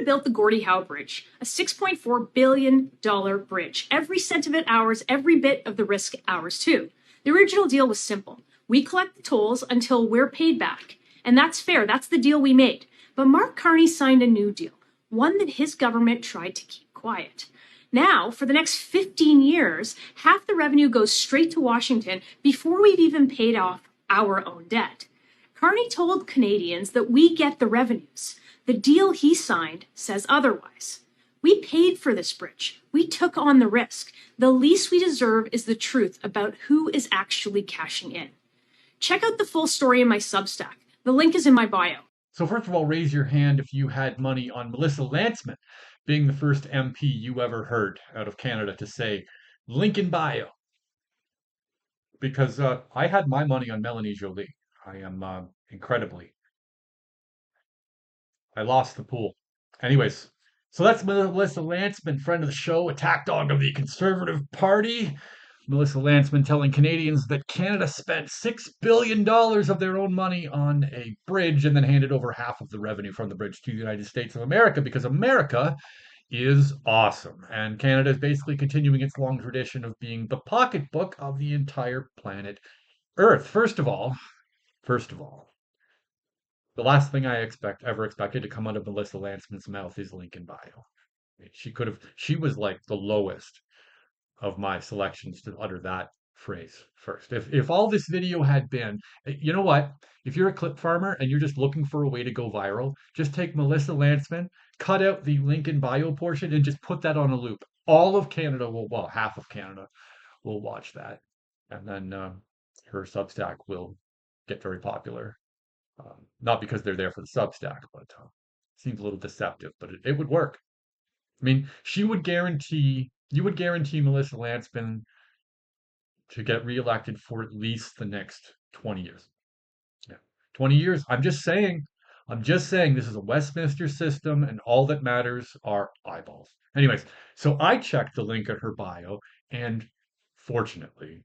built the Gordie Howe Bridge, a $6.4 billion bridge. Every cent of it ours, every bit of the risk ours too. The original deal was simple. We collect the tolls until we're paid back. And that's fair, that's the deal we made. But Mark Carney signed a new deal, one that his government tried to keep quiet. Now, for the next 15 years, half the revenue goes straight to Washington before we've even paid off our own debt. Carney told Canadians that we get the revenues. The deal he signed says otherwise. We paid for this bridge. We took on the risk. The least we deserve is the truth about who is actually cashing in. Check out the full story in my Substack. The link is in my bio. So first of all, raise your hand if you had money on Melissa Lantsman being the first MP you ever heard out of Canada to say, link in bio. Because I had my money on Melanie Joly. I am incredibly. I lost the pool. Anyways, so that's Melissa Lantsman, friend of the show, attack dog of the Conservative Party. Melissa Lantsman telling Canadians that Canada spent $6 billion of their own money on a bridge and then handed over half of the revenue from the bridge to the United States of America because America is awesome. And Canada is basically continuing its long tradition of being the pocketbook of the entire planet Earth. First of all, the last thing I ever expected to come out of Melissa Lantsman's mouth is link in bio. She was like the lowest of my selections to utter that phrase first. If all this video had been, you know what? If you're a clip farmer and you're just looking for a way to go viral, just take Melissa Lantsman, cut out the link in bio portion, and just put that on a loop. All of Canada well, half of Canada will watch that, and then her Substack will get very popular. Not because they're there for the Substack, but seems a little deceptive, but it would work. I mean, you would guarantee Melissa Lantsman to get reelected for at least the next 20 years. Yeah. 20 years. I'm just saying this is a Westminster system and all that matters are eyeballs. Anyways, so I checked the link at her bio and fortunately,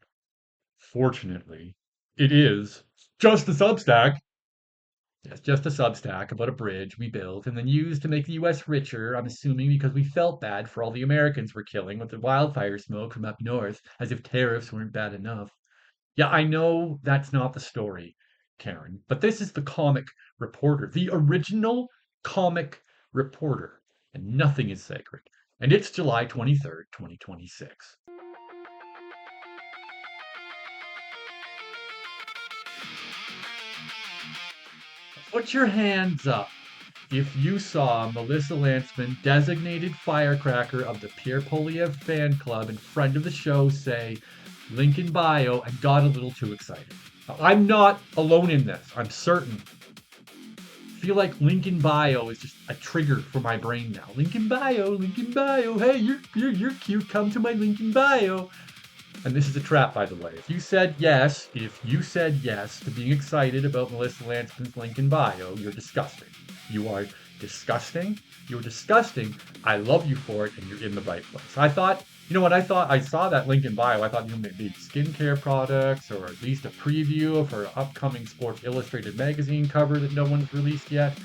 fortunately, it is just a Substack. It's just a Substack about a bridge we built and then used to make the US richer, I'm assuming because we felt bad for all the Americans we're killing with the wildfire smoke from up north, as if tariffs weren't bad enough. Yeah, I know that's not the story, Karen, but this is the comic reporter, the original comic reporter, and nothing is sacred. And it's July 23rd, 2026. Put your hands up if you saw Melissa Lantsman, designated firecracker of the Pierre Polyev fan club and friend of the show, say link in bio and got a little too excited. I'm not alone in this, I'm certain. Feel like link in bio is just a trigger for my brain now. Link in bio, hey, you're cute, come to my link in bio. And this is a trap, by the way. If you said yes to being excited about Melissa Lantsman's link in bio, you're disgusting. You are disgusting. You're disgusting. I love you for it, and you're in the right place. I thought, you know what I thought? I saw that link in bio. I thought, maybe skincare products or at least a preview of her upcoming Sports Illustrated magazine cover that no one's released yet.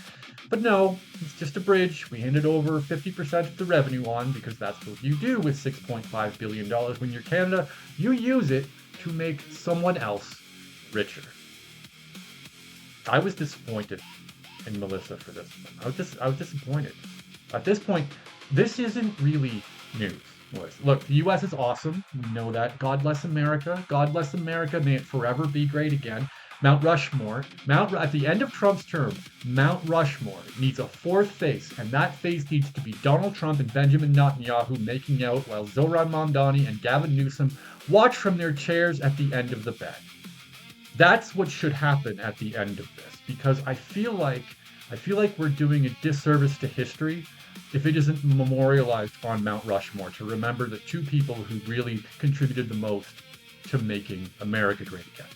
But no, it's just a bridge. We handed over 50% of the revenue on because that's what you do with $6.5 billion when you're Canada. You use it to make someone else richer. I was disappointed in Melissa for this one. I was disappointed. At this point, this isn't really news. Look, the U.S. is awesome. We know that. God bless America. God bless America. May it forever be great again. Mount Rushmore, at the end of Trump's term, Mount Rushmore needs a fourth face, and that face needs to be Donald Trump and Benjamin Netanyahu making out while Zohran Mamdani and Gavin Newsom watch from their chairs at the end of the bed. That's what should happen at the end of this, because I feel like we're doing a disservice to history if it isn't memorialized on Mount Rushmore to remember the two people who really contributed the most to making America great again.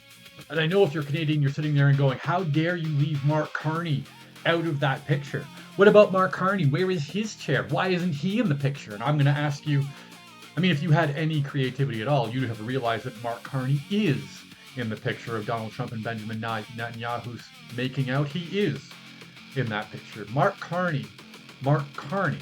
And I know if you're Canadian, you're sitting there and going, how dare you leave Mark Carney out of that picture? What about Mark Carney? Where is his chair? Why isn't he in the picture? And I'm going to ask you, if you had any creativity at all, you'd have realized that Mark Carney is in the picture of Donald Trump and Benjamin Netanyahu's making out. He is in that picture. Mark Carney Mark Carney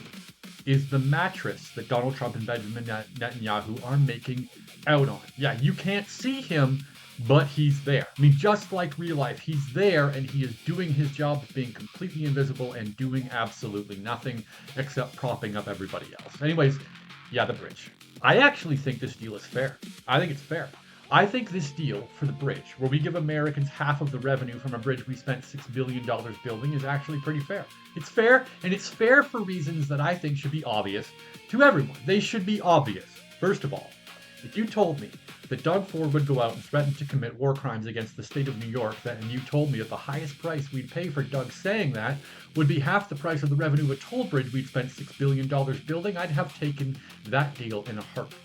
is the mattress that Donald Trump and Benjamin Netanyahu are making out on. Yeah, you can't see him, but he's there. I mean, just like real life, he's there and he is doing his job of being completely invisible and doing absolutely nothing except propping up everybody else. Anyways, yeah, the bridge. I actually think this deal is fair. I think it's fair. I think this deal for the bridge, where we give Americans half of the revenue from a bridge we spent $6 billion building, is actually pretty fair. It's fair, and it's fair for reasons that I think should be obvious to everyone. They should be obvious. First of all, if you told me that Doug Ford would go out and threaten to commit war crimes against the state of New York, and you told me that the highest price we'd pay for Doug saying that would be half the price of the revenue of a toll bridge we'd spent $6 billion building, I'd have taken that deal in a heartbeat.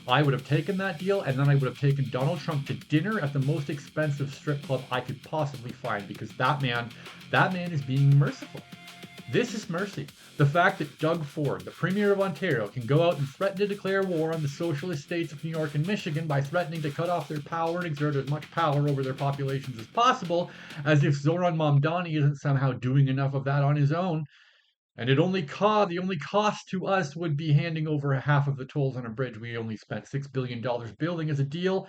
I would have taken that deal, and then I would have taken Donald Trump to dinner at the most expensive strip club I could possibly find, because that man is being merciful. This is mercy. The fact that Doug Ford, the Premier of Ontario, can go out and threaten to declare war on the socialist states of New York and Michigan by threatening to cut off their power and exert as much power over their populations as possible, as if Zoran Mamdani isn't somehow doing enough of that on his own, and the only cost to us would be handing over half of the tolls on a bridge we only spent $6 billion building as a deal.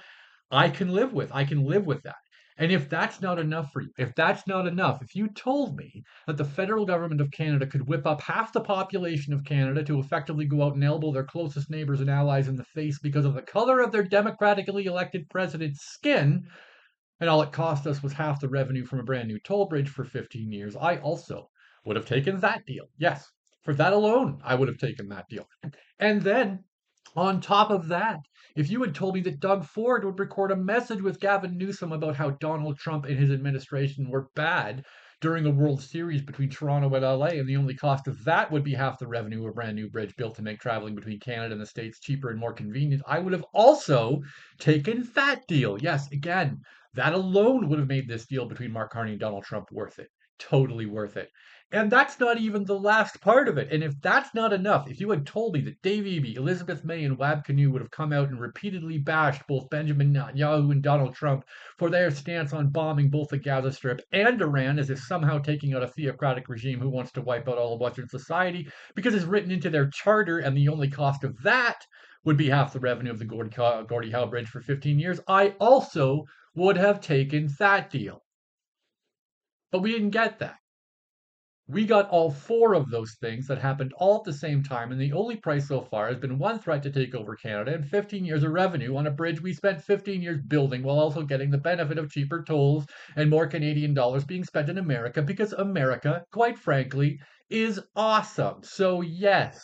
I can live with. I can live with that. And if that's not enough for you, if that's not enough, if you told me that the federal government of Canada could whip up half the population of Canada to effectively go out and elbow their closest neighbors and allies in the face because of the color of their democratically elected president's skin, and all it cost us was half the revenue from a brand new toll bridge for 15 years, I also would have taken that deal. Yes, for that alone, I would have taken that deal. And then, on top of that, if you had told me that Doug Ford would record a message with Gavin Newsom about how Donald Trump and his administration were bad during a World Series between Toronto and LA, and the only cost of that would be half the revenue of a brand new bridge built to make traveling between Canada and the States cheaper and more convenient, I would have also taken that deal. Yes, again, that alone would have made this deal between Mark Carney and Donald Trump worth it. Totally worth it. And that's not even the last part of it. And if that's not enough, if you had told me that Dave Eby, Elizabeth May, and Wab Kinew would have come out and repeatedly bashed both Benjamin Netanyahu and Donald Trump for their stance on bombing both the Gaza Strip and Iran, as if somehow taking out a theocratic regime who wants to wipe out all of Western society, because it's written into their charter, and the only cost of that would be half the revenue of the Gordie Howe Bridge for 15 years, I also would have taken that deal. But we didn't get that. We got all four of those things that happened all at the same time, and the only price so far has been one threat to take over Canada and 15 years of revenue on a bridge we spent 15 years building, while also getting the benefit of cheaper tolls and more Canadian dollars being spent in America, because America, quite frankly, is awesome. So yes,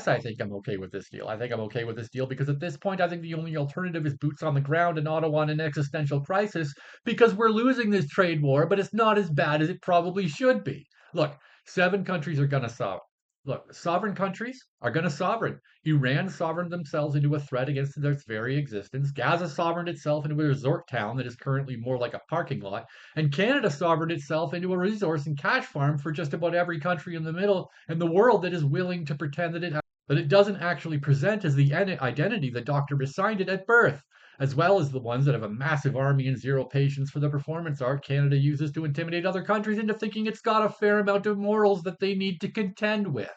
I think I'm okay with this deal. I think I'm okay with this deal because at this point, I think the only alternative is boots on the ground in Ottawa in an existential crisis, because we're losing this trade war, but it's not as bad as it probably should be. Look, seven countries are going to sovereign. Look, sovereign countries are going to sovereign. Iran sovereigned themselves into a threat against their very existence. Gaza sovereigned itself into a resort town that is currently more like a parking lot. And Canada sovereigned itself into a resource and cash farm for just about every country in the middle and the world that is willing to pretend that it doesn't actually present as the identity the doctor assigned it at birth, as well as the ones that have a massive army and zero patience for the performance art Canada uses to intimidate other countries into thinking it's got a fair amount of morals that they need to contend with.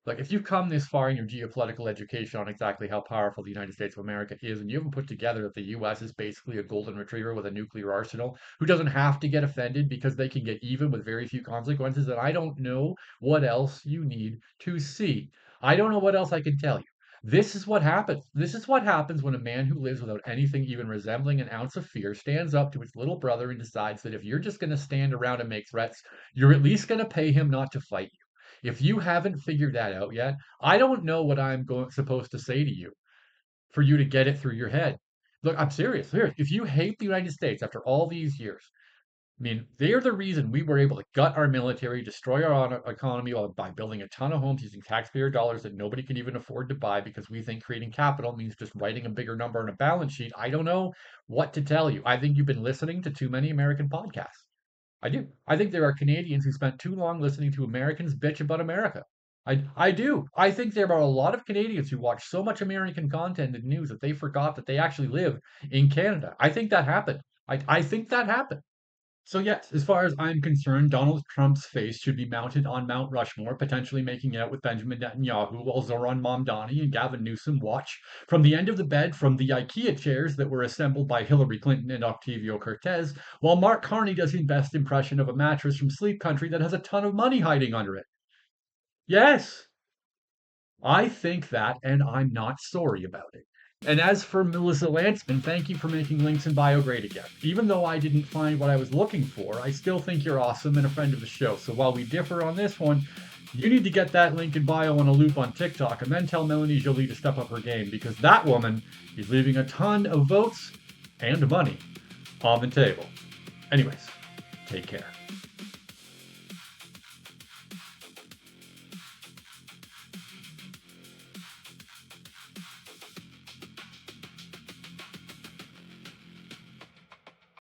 Like, if you've come this far in your geopolitical education on exactly how powerful the United States of America is, and you haven't put together that the US is basically a golden retriever with a nuclear arsenal who doesn't have to get offended because they can get even with very few consequences, then I don't know what else you need to see. I don't know what else I can tell you. This is what happens. This is what happens when a man who lives without anything even resembling an ounce of fear stands up to his little brother and decides that if you're just going to stand around and make threats, you're at least going to pay him not to fight you. If you haven't figured that out yet, I don't know what supposed to say to you for you to get it through your head. Look, I'm serious. Serious. If you hate the United States after all these years, I mean, they're the reason we were able to gut our military, destroy our economy by building a ton of homes using taxpayer dollars that nobody can even afford to buy because we think creating capital means just writing a bigger number on a balance sheet. I don't know what to tell you. I think you've been listening to too many American podcasts. I do. I think there are Canadians who spent too long listening to Americans bitch about America. I do. I think there are a lot of Canadians who watch so much American content and news that they forgot that they actually live in Canada. I think that happened. I think that happened. So yes, as far as I'm concerned, Donald Trump's face should be mounted on Mount Rushmore, potentially making out with Benjamin Netanyahu, while Zoran Mamdani and Gavin Newsom watch from the end of the bed from the IKEA chairs that were assembled by Hillary Clinton and Octavio Cortez, while Mark Carney does his best impression of a mattress from Sleep Country that has a ton of money hiding under it. Yes, I think that, and I'm not sorry about it. And as for Melissa Lantzman, thank you for making links in bio great again. Even though I didn't find what I was looking for, I still think you're awesome and a friend of the show. So while we differ on this one, you need to get that link in bio on a loop on TikTok and then tell Melanie Jolie to step up her game because that woman is leaving a ton of votes and money on the table. Anyways, take care.